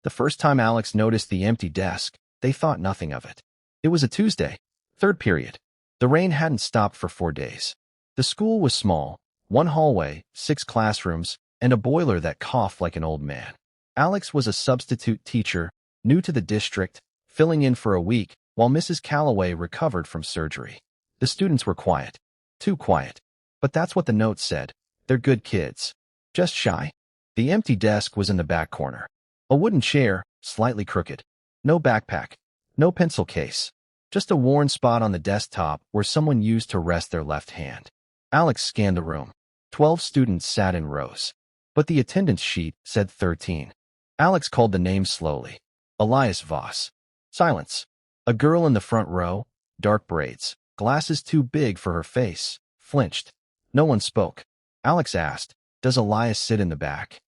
The first time Alex noticed the empty desk, they thought nothing of it. It was a Tuesday, third period. The rain hadn't stopped for 4 days. The school was small, one hallway, 6 classrooms, and a boiler that coughed like an old man. Alex was a substitute teacher, new to the district, filling in for a week while Mrs. Calloway recovered from surgery. The students were quiet. Too quiet. But that's what the note said. They're good kids. Just shy. The empty desk was in the back corner. A wooden chair, slightly crooked. No backpack. No pencil case. Just a worn spot on the desktop where someone used to rest their left hand. Alex scanned the room. 12 students sat in rows. But the attendance sheet said 13. Alex called the name slowly. Elias Voss. Silence. A girl in the front row, dark braids, glasses too big for her face, flinched. No one spoke. Alex asked, "Does Elias sit in the back?"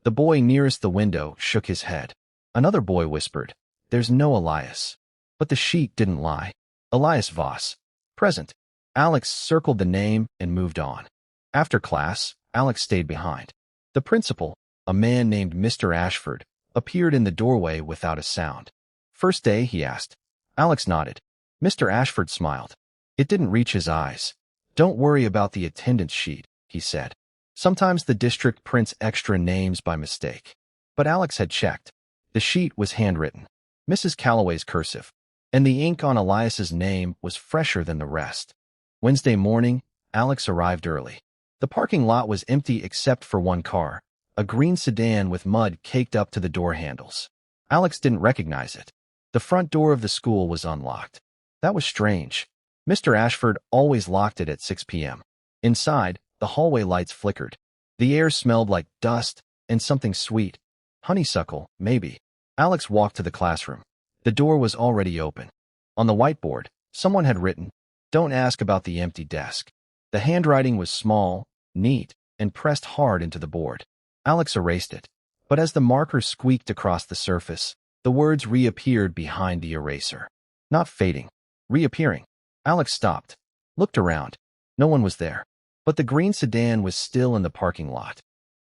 The boy nearest the window shook his head. Another boy whispered, "There's no Elias." But the sheet didn't lie. Elias Voss. Present. Alex circled the name and moved on. After class, Alex stayed behind. The principal, a man named Mr. Ashford, appeared in the doorway without a sound. "First day?" he asked. Alex nodded. Mr. Ashford smiled. It didn't reach his eyes. "Don't worry about the attendance sheet," he said. "Sometimes the district prints extra names by mistake." But Alex had checked. The sheet was handwritten. Mrs. Calloway's cursive. And the ink on Elias's name was fresher than the rest. Wednesday morning, Alex arrived early. The parking lot was empty except for one car, a green sedan with mud caked up to the door handles. Alex didn't recognize it. The front door of the school was unlocked. That was strange. Mr. Ashford always locked it at 6 p.m. Inside, the hallway lights flickered. The air smelled like dust and something sweet. Honeysuckle, maybe. Alex walked to the classroom. The door was already open. On the whiteboard, someone had written, "Don't ask about the empty desk." The handwriting was small, neat, and pressed hard into the board. Alex erased it. But as the marker squeaked across the surface, the words reappeared behind the eraser. Not fading. Reappearing. Alex stopped. Looked around. No one was there. But the green sedan was still in the parking lot.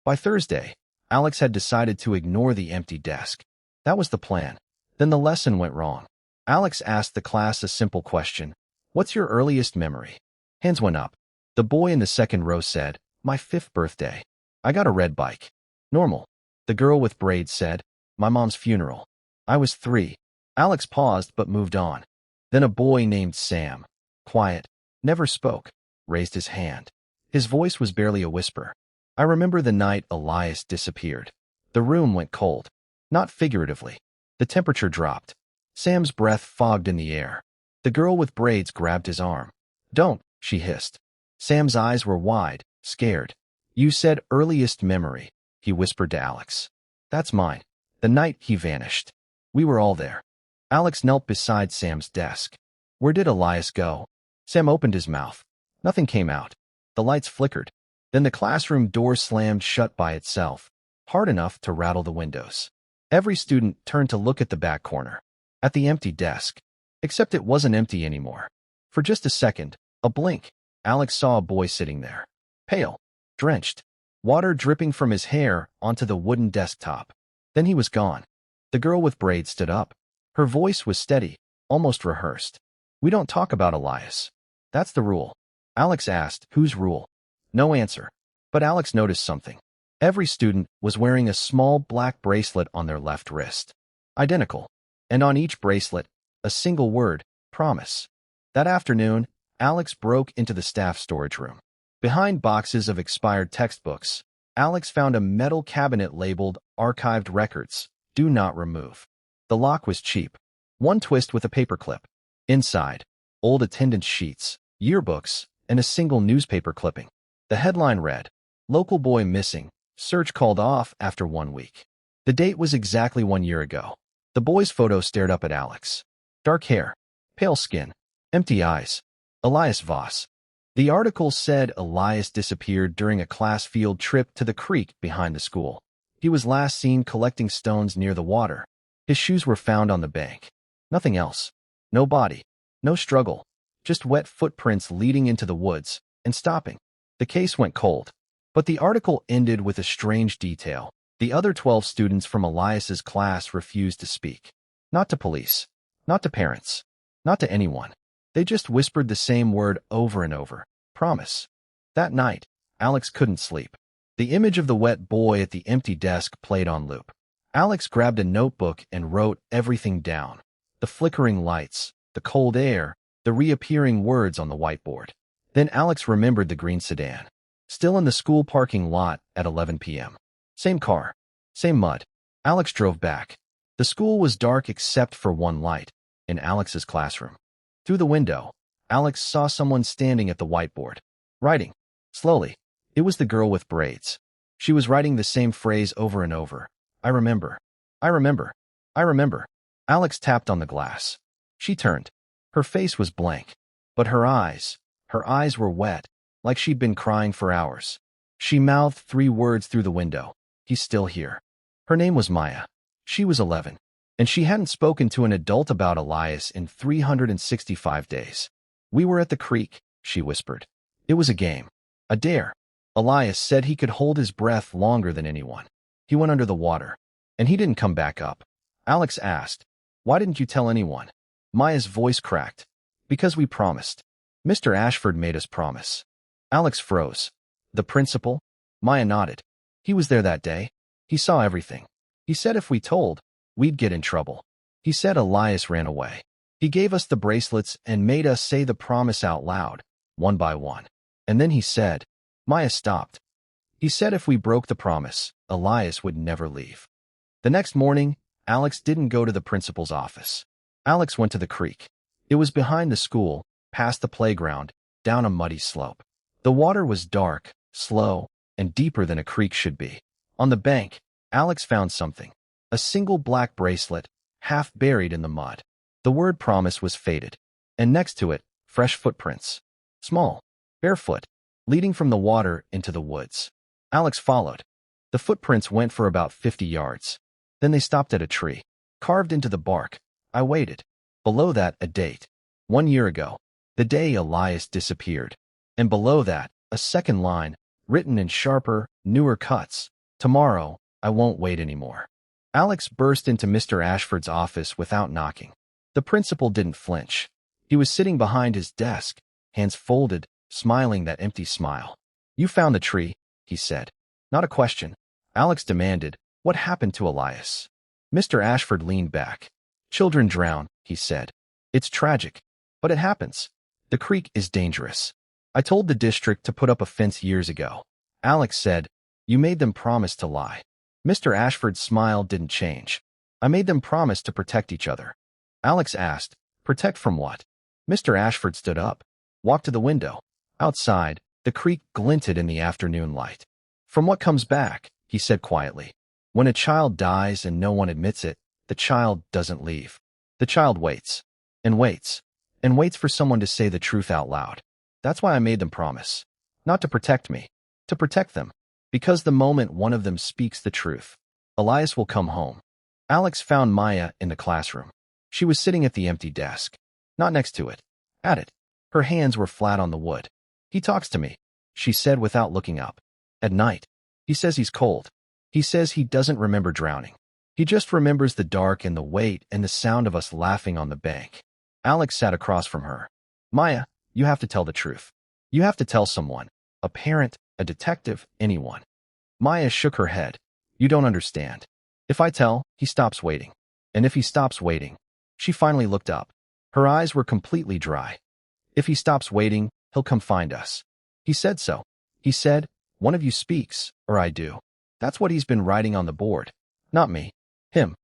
By Thursday, Alex had decided to ignore the empty desk. That was the plan. Then the lesson went wrong. Alex asked the class a simple question. "What's your earliest memory?" Hands went up. The boy in the second row said, "My 5th birthday. I got a red bike." Normal. The girl with braids said, "My mom's funeral. I was 3. Alex paused but moved on. Then a boy named Sam, quiet, never spoke, raised his hand. His voice was barely a whisper. "I remember the night Elias disappeared." The room went cold. Not figuratively. The temperature dropped. Sam's breath fogged in the air. The girl with braids grabbed his arm. "Don't," she hissed. Sam's eyes were wide, scared. "You said earliest memory," he whispered to Alex. "That's mine. The night he vanished. We were all there." Alex knelt beside Sam's desk. "Where did Elias go?" Sam opened his mouth. Nothing came out. The lights flickered. Then the classroom door slammed shut by itself, hard enough to rattle the windows. Every student turned to look at the back corner, at the empty desk. Except it wasn't empty anymore. For just a second, a blink, Alex saw a boy sitting there. Pale, drenched, water dripping from his hair onto the wooden desktop. Then he was gone. The girl with braids stood up. Her voice was steady, almost rehearsed. "We don't talk about Elias. That's the rule." Alex asked, "Whose rule?" No answer. But Alex noticed something. Every student was wearing a small black bracelet on their left wrist. Identical. And on each bracelet, a single word, promise. That afternoon, Alex broke into the staff storage room. Behind boxes of expired textbooks, Alex found a metal cabinet labeled Archived Records, Do Not Remove. The lock was cheap. One twist with a paperclip. Inside, old attendance sheets, yearbooks, and a single newspaper clipping. The headline read, "Local boy missing. Search called off after 1 week." The date was exactly 1 year ago. The boy's photo stared up at Alex. Dark hair, pale skin, empty eyes. Elias Voss. The article said Elias disappeared during a class field trip to the creek behind the school. He was last seen collecting stones near the water. His shoes were found on the bank. Nothing else. No body. No struggle. Just wet footprints leading into the woods and stopping. The case went cold. But the article ended with a strange detail. The other 12 students from Elias's class refused to speak. Not to police, not to parents, not to anyone. They just whispered the same word over and over. Promise. That night, Alex couldn't sleep. The image of the wet boy at the empty desk played on loop. Alex grabbed a notebook and wrote everything down. The flickering lights, the cold air, the reappearing words on the whiteboard. Then Alex remembered the green sedan. Still in the school parking lot at 11 p.m. Same car, same mud. Alex drove back. The school was dark except for one light, in Alex's classroom. Through the window, Alex saw someone standing at the whiteboard, writing. Slowly. It was the girl with braids. She was writing the same phrase over and over. I remember. I remember. I remember. Alex tapped on the glass. She turned. Her face was blank, but her eyes were wet, like she'd been crying for hours. She mouthed 3 words through the window. He's still here. Her name was Maya. She was 11, and she hadn't spoken to an adult about Elias in 365 days. We were at the creek, she whispered. It was a game. A dare. Elias said he could hold his breath longer than anyone. He went under the water, and he didn't come back up. Alex asked, why didn't you tell anyone? Maya's voice cracked. Because we promised. Mr. Ashford made us promise. Alex froze. The principal? Maya nodded. He was there that day. He saw everything. He said if we told, we'd get in trouble. He said Elias ran away. He gave us the bracelets and made us say the promise out loud, one by one. And then he said, Maya stopped. He said if we broke the promise, Elias would never leave. The next morning, Alex didn't go to the principal's office. Alex went to the creek. It was behind the school, past the playground, down a muddy slope. The water was dark, slow, and deeper than a creek should be. On the bank, Alex found something. A single black bracelet, half buried in the mud. The word promise was faded, and next to it, fresh footprints. Small, barefoot, leading from the water into the woods. Alex followed. The footprints went for about 50 yards. Then they stopped at a tree, carved into the bark. I waited. Below that, a date. 1 year ago, the day Elias disappeared. And below that, a second line, written in sharper, newer cuts. Tomorrow, I won't wait anymore. Alex burst into Mr. Ashford's office without knocking. The principal didn't flinch. He was sitting behind his desk, hands folded, smiling that empty smile. You found the tree, he said. Not a question. Alex demanded, what happened to Elias? Mr. Ashford leaned back. Children drown, he said. It's tragic, but it happens. The creek is dangerous. I told the district to put up a fence years ago. Alex said, you made them promise to lie. Mr. Ashford's smile didn't change. I made them promise to protect each other. Alex asked, protect from what? Mr. Ashford stood up, walked to the window. Outside, the creek glinted in the afternoon light. From what comes back, he said quietly. When a child dies and no one admits it, the child doesn't leave. The child waits, and waits, and waits for someone to say the truth out loud. That's why I made them promise. Not to protect me, to protect them. Because the moment one of them speaks the truth, Elias will come home. Alex found Maya in the classroom. She was sitting at the empty desk. Not next to it. At it. Her hands were flat on the wood. He talks to me, she said without looking up. At night. He says he's cold. He says he doesn't remember drowning. He just remembers the dark and the weight and the sound of us laughing on the bank. Alex sat across from her. Maya, you have to tell the truth. You have to tell someone. A parent, a detective, anyone. Maya shook her head. You don't understand. If I tell, he stops waiting. And if he stops waiting, she finally looked up. Her eyes were completely dry. If he stops waiting, he'll come find us. He said so. He said, one of you speaks, or I do. That's what he's been writing on the board. Not me. Him.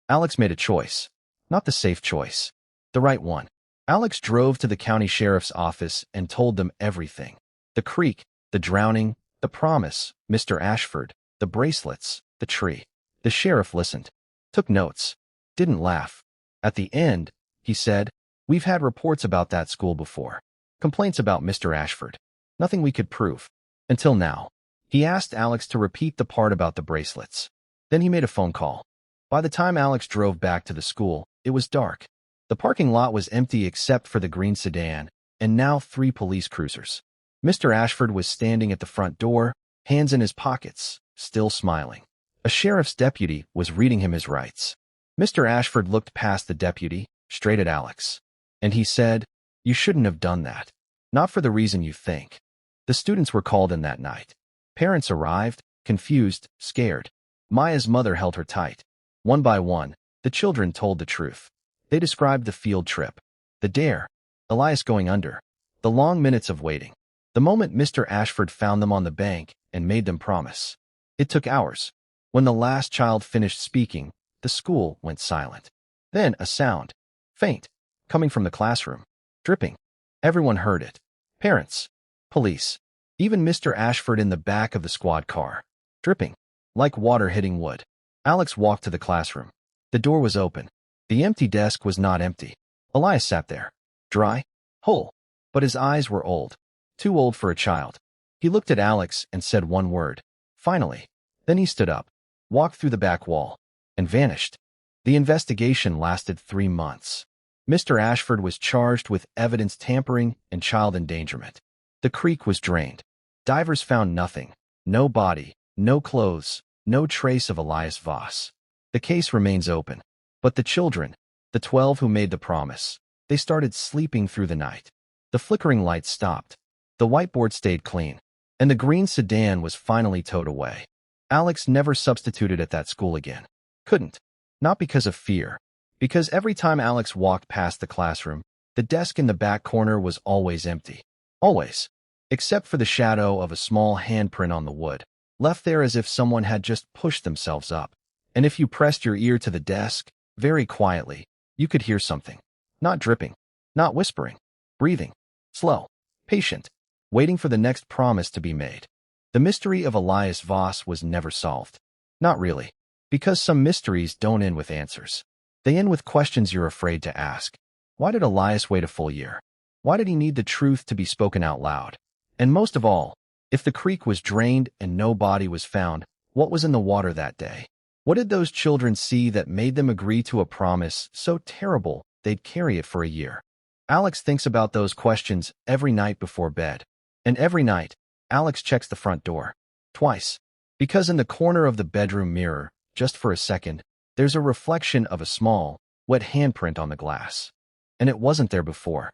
Alex made a choice. Not the safe choice. The right one. Alex drove to the county sheriff's office and told them everything. The creek, the drowning, the promise, Mr. Ashford, the bracelets, the tree. The sheriff listened. Took notes. Didn't laugh. At the end, he said, we've had reports about that school before. Complaints about Mr. Ashford. Nothing we could prove. Until now. He asked Alex to repeat the part about the bracelets. Then he made a phone call. By the time Alex drove back to the school, it was dark. The parking lot was empty except for the green sedan, and now 3 police cruisers. Mr. Ashford was standing at the front door, hands in his pockets, still smiling. A sheriff's deputy was reading him his rights. Mr. Ashford looked past the deputy, straight at Alex. And he said, "You shouldn't have done that. Not for the reason you think." The students were called in that night. Parents arrived, confused, scared. Maya's mother held her tight. One by one, the children told the truth. They described the field trip, the dare, Elias going under, the long minutes of waiting, the moment Mr. Ashford found them on the bank and made them promise. It took hours. When the last child finished speaking, the school went silent. Then a sound, faint, coming from the classroom, dripping. Everyone heard it. Parents, police, even Mr. Ashford in the back of the squad car, dripping, like water hitting wood. Alex walked to the classroom. The door was open. The empty desk was not empty. Elias sat there, dry, whole, but his eyes were old, too old for a child. He looked at Alex and said one word, "Finally." Then he stood up, walked through the back wall, and vanished. The investigation lasted 3 months. Mr. Ashford was charged with evidence tampering and child endangerment. The creek was drained. Divers found nothing, no body, no clothes, no trace of Elias Voss. The case remains open. But the children, the 12 who made the promise, they started sleeping through the night. The flickering lights stopped. The whiteboard stayed clean. And the green sedan was finally towed away. Alex never substituted at that school again. Couldn't. Not because of fear. Because every time Alex walked past the classroom, the desk in the back corner was always empty. Always. Except for the shadow of a small handprint on the wood, left there as if someone had just pushed themselves up. And if you pressed your ear to the desk, very quietly, you could hear something. Not dripping. Not whispering. Breathing. Slow. Patient. Waiting for the next promise to be made. The mystery of Elias Voss was never solved. Not really. Because some mysteries don't end with answers. They end with questions you're afraid to ask. Why did Elias wait a full year? Why did he need the truth to be spoken out loud? And most of all, if the creek was drained and no body was found, what was in the water that day? What did those children see that made them agree to a promise so terrible they'd carry it for a year? Alex thinks about those questions every night before bed. And every night, Alex checks the front door. Twice. Because in the corner of the bedroom mirror, just for a second, there's a reflection of a small, wet handprint on the glass. And it wasn't there before.